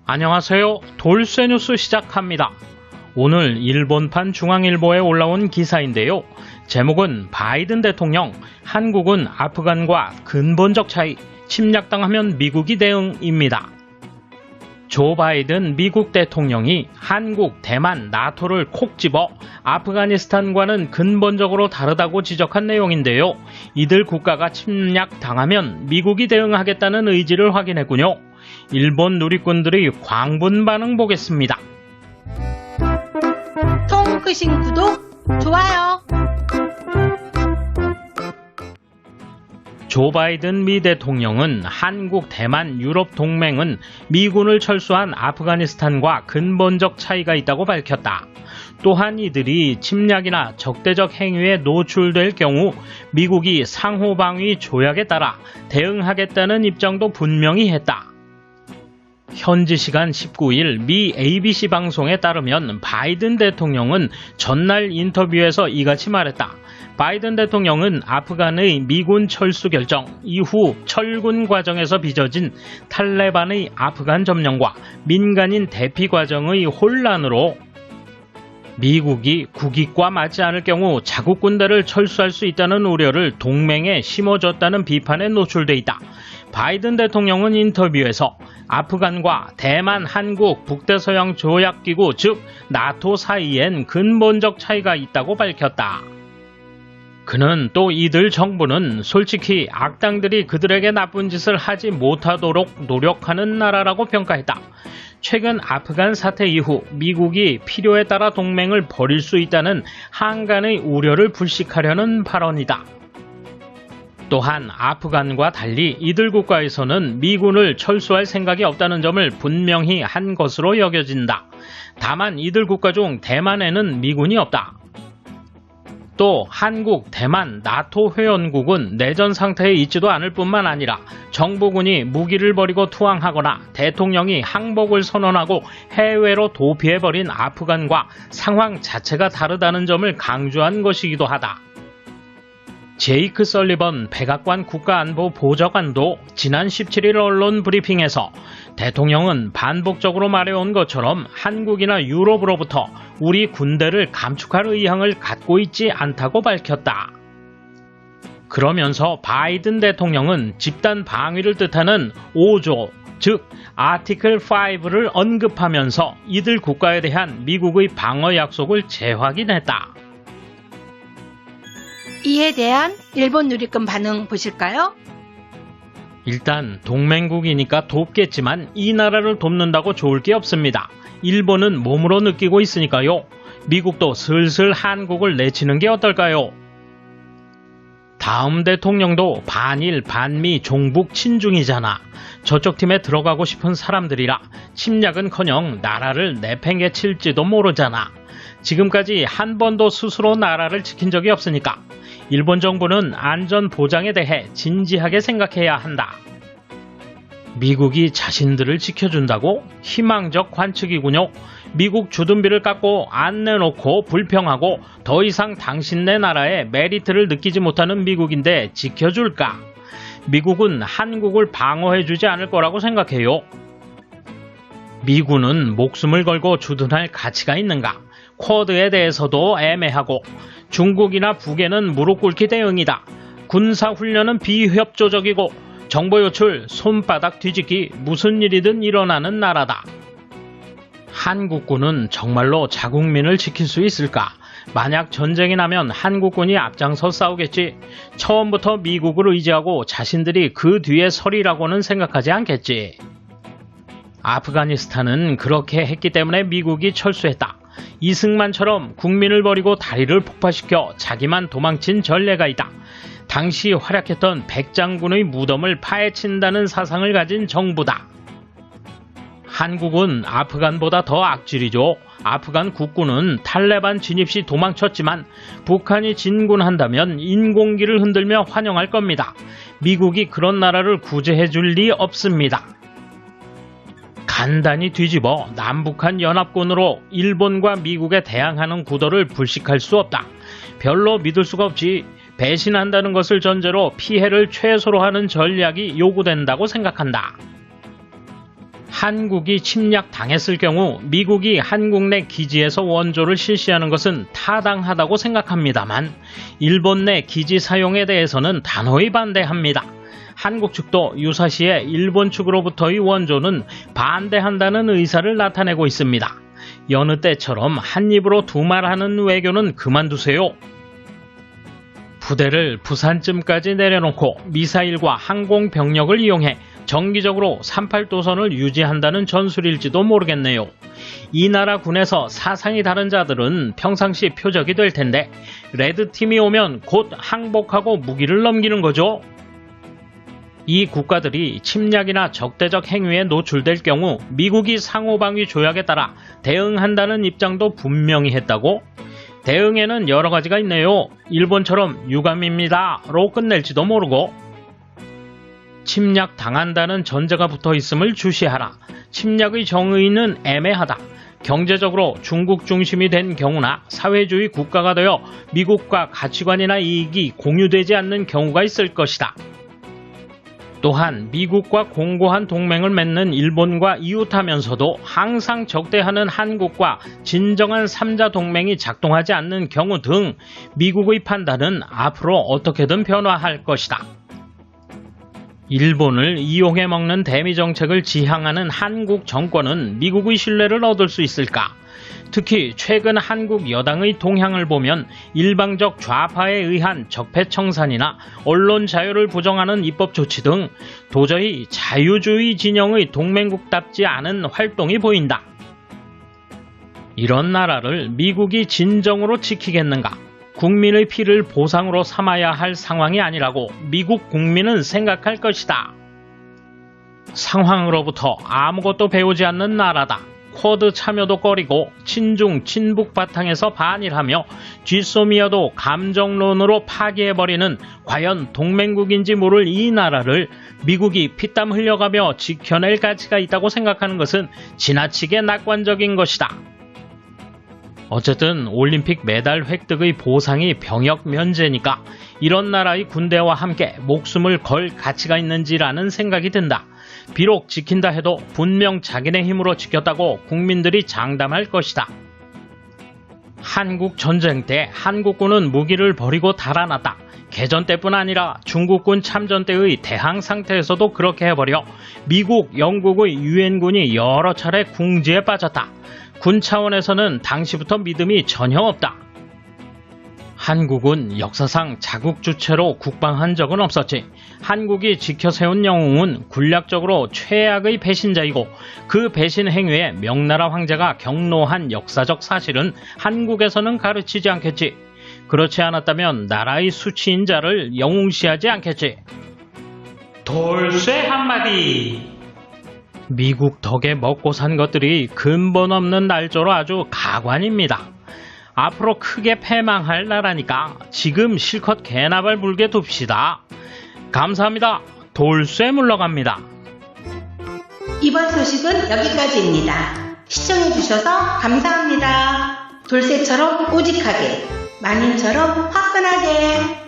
안녕하세요. 돌쇠뉴스 시작합니다. 오늘 일본판 중앙일보에 올라온 기사인데요. 제목은 바이든 대통령, 한국은 아프간과 근본적 차이, 침략당하면 미국이 대응입니다. 조 바이든 미국 대통령이 한국, 대만, 나토를 콕 집어 아프가니스탄과는 근본적으로 다르다고 지적한 내용인데요. 이들 국가가 침략당하면 미국이 대응하겠다는 의지를 확인했군요. 일본 누리꾼들의 광분 반응 보겠습니다. 통크신 구독, 좋아요. 조 바이든 미 대통령은 한국, 대만, 유럽 동맹은 미군을 철수한 아프가니스탄과 근본적 차이가 있다고 밝혔다. 또한 이들이 침략이나 적대적 행위에 노출될 경우 미국이 상호방위 조약에 따라 대응하겠다는 입장도 분명히 했다. 현지 시간 19일 미 ABC 방송에 따르면 바이든 대통령은 전날 인터뷰에서 이같이 말했다. 바이든 대통령은 아프간의 미군 철수 결정 이후 철군 과정에서 빚어진 탈레반의 아프간 점령과 민간인 대피 과정의 혼란으로 미국이 국익과 맞지 않을 경우 자국 군대를 철수할 수 있다는 우려를 동맹에 심어줬다는 비판에 노출돼 있다. 바이든 대통령은 인터뷰에서 아프간과 대만, 한국, 북대서양 조약기구 즉 나토 사이엔 근본적 차이가 있다고 밝혔다. 그는 또 이들 정부는 솔직히 악당들이 그들에게 나쁜 짓을 하지 못하도록 노력하는 나라라고 평가했다. 최근 아프간 사태 이후 미국이 필요에 따라 동맹을 버릴 수 있다는 한간의 우려를 불식하려는 발언이다. 또한 아프간과 달리 이들 국가에서는 미군을 철수할 생각이 없다는 점을 분명히 한 것으로 여겨진다. 다만 이들 국가 중 대만에는 미군이 없다. 또 한국, 대만, 나토 회원국은 내전 상태에 있지도 않을 뿐만 아니라 정부군이 무기를 버리고 투항하거나 대통령이 항복을 선언하고 해외로 도피해버린 아프간과 상황 자체가 다르다는 점을 강조한 것이기도 하다. 제이크 설리번 백악관 국가안보보좌관도 지난 17일 언론 브리핑에서 대통령은 반복적으로 말해온 것처럼 한국이나 유럽으로부터 우리 군대를 감축할 의향을 갖고 있지 않다고 밝혔다. 그러면서 바이든 대통령은 집단 방위를 뜻하는 5조, 즉 아티클 5를 언급하면서 이들 국가에 대한 미국의 방어 약속을 재확인했다. 이에 대한 일본 누리꾼 반응 보실까요? 일단 동맹국이니까 돕겠지만 이 나라를 돕는다고 좋을 게 없습니다. 일본은 몸으로 느끼고 있으니까요. 미국도 슬슬 한국을 내치는 게 어떨까요? 다음 대통령도 반일, 반미, 종북, 친중이잖아. 저쪽 팀에 들어가고 싶은 사람들이라 침략은커녕 나라를 내팽개칠지도 모르잖아. 지금까지 한 번도 스스로 나라를 지킨 적이 없으니까 일본 정부는 안전 보장에 대해 진지하게 생각해야 한다. 미국이 자신들을 지켜준다고? 희망적 관측이군요. 미국 주둔비를 깎고 안 내놓고 불평하고 더 이상 당신네 나라에 메리트를 느끼지 못하는 미국인데 지켜줄까? 미국은 한국을 방어해주지 않을 거라고 생각해요. 미군은 목숨을 걸고 주둔할 가치가 있는가? 쿼드에 대해서도 애매하고 중국이나 북에는 무릎 꿇기 대응이다. 군사훈련은 비협조적이고 정보 요출, 손바닥 뒤집기 무슨 일이든 일어나는 나라다. 한국군은 정말로 자국민을 지킬 수 있을까? 만약 전쟁이 나면 한국군이 앞장서 싸우겠지. 처음부터 미국을 의지하고 자신들이 그 뒤에 서리라고는 생각하지 않겠지. 아프가니스탄은 그렇게 했기 때문에 미국이 철수했다. 이승만처럼 국민을 버리고 다리를 폭파시켜 자기만 도망친 전례가 있다. 당시 활약했던 백장군의 무덤을 파헤친다는 사상을 가진 정부다. 한국은 아프간보다 더 악질이죠. 아프간 국군은 탈레반 진입 시 도망쳤지만 북한이 진군한다면 인공기를 흔들며 환영할 겁니다. 미국이 그런 나라를 구제해줄 리 없습니다. 간단히 뒤집어 남북한 연합군으로 일본과 미국에 대항하는 구도를 불식할 수 없다. 별로 믿을 수가 없지. 배신한다는 것을 전제로 피해를 최소로 하는 전략이 요구된다고 생각한다. 한국이 침략당했을 경우 미국이 한국 내 기지에서 원조를 실시하는 것은 타당하다고 생각합니다만 일본 내 기지 사용에 대해서는 단호히 반대합니다. 한국 측도 유사시에 일본 측으로부터의 원조는 반대한다는 의사를 나타내고 있습니다. 여느 때처럼 한 입으로 두 말하는 외교는 그만두세요. 부대를 부산쯤까지 내려놓고 미사일과 항공병력을 이용해 정기적으로 38도선을 유지한다는 전술일지도 모르겠네요. 이 나라 군에서 사상이 다른 자들은 평상시 표적이 될 텐데 레드팀이 오면 곧 항복하고 무기를 넘기는 거죠. 이 국가들이 침략이나 적대적 행위에 노출될 경우 미국이 상호방위 조약에 따라 대응한다는 입장도 분명히 했다고? 대응에는 여러 가지가 있네요. 일본처럼 유감입니다로 끝낼지도 모르고. 침략 당한다는 전제가 붙어 있음을 주시하라. 침략의 정의는 애매하다. 경제적으로 중국 중심이 된 경우나 사회주의 국가가 되어 미국과 가치관이나 이익이 공유되지 않는 경우가 있을 것이다. 또한 미국과 공고한 동맹을 맺는 일본과 이웃하면서도 항상 적대하는 한국과 진정한 3자 동맹이 작동하지 않는 경우 등 미국의 판단은 앞으로 어떻게든 변화할 것이다. 일본을 이용해 먹는 대미 정책을 지향하는 한국 정권은 미국의 신뢰를 얻을 수 있을까? 특히 최근 한국 여당의 동향을 보면 일방적 좌파에 의한 적폐청산이나 언론 자유를 부정하는 입법 조치 등 도저히 자유주의 진영의 동맹국답지 않은 활동이 보인다. 이런 나라를 미국이 진정으로 지키겠는가? 국민의 피를 보상으로 삼아야 할 상황이 아니라고 미국 국민은 생각할 것이다. 상황으로부터 아무것도 배우지 않는 나라다. 쿼드 참여도 꺼리고 친중 친북 바탕에서 반일하며 쥐소미어도 감정론으로 파기해버리는 과연 동맹국인지 모를 이 나라를 미국이 피땀 흘려가며 지켜낼 가치가 있다고 생각하는 것은 지나치게 낙관적인 것이다. 어쨌든 올림픽 메달 획득의 보상이 병역 면제니까 이런 나라의 군대와 함께 목숨을 걸 가치가 있는지라는 생각이 든다. 비록 지킨다 해도 분명 자기네 힘으로 지켰다고 국민들이 장담할 것이다. 한국 전쟁 때 한국군은 무기를 버리고 달아났다. 개전 때뿐 아니라 중국군 참전 때의 대항 상태에서도 그렇게 해버려 미국, 영국의 유엔군이 여러 차례 궁지에 빠졌다. 군 차원에서는 당시부터 믿음이 전혀 없다. 한국은 역사상 자국 주체로 국방한 적은 없었지. 한국이 지켜세운 영웅은 군략적으로 최악의 배신자이고 그 배신 행위에 명나라 황제가 경노한 역사적 사실은 한국에서는 가르치지 않겠지. 그렇지 않았다면 나라의 수치인 자를 영웅시하지 않겠지. 돌쇠 한마디. 미국 덕에 먹고 산 것들이 근본 없는 날조로 아주 가관입니다. 앞으로 크게 패망할 나라니까 지금 실컷 개나발 불게 둡시다. 감사합니다. 돌쇠 물러갑니다. 이번 소식은 여기까지입니다. 시청해주셔서 감사합니다. 돌쇠처럼 우직하게, 마님처럼 화끈하게.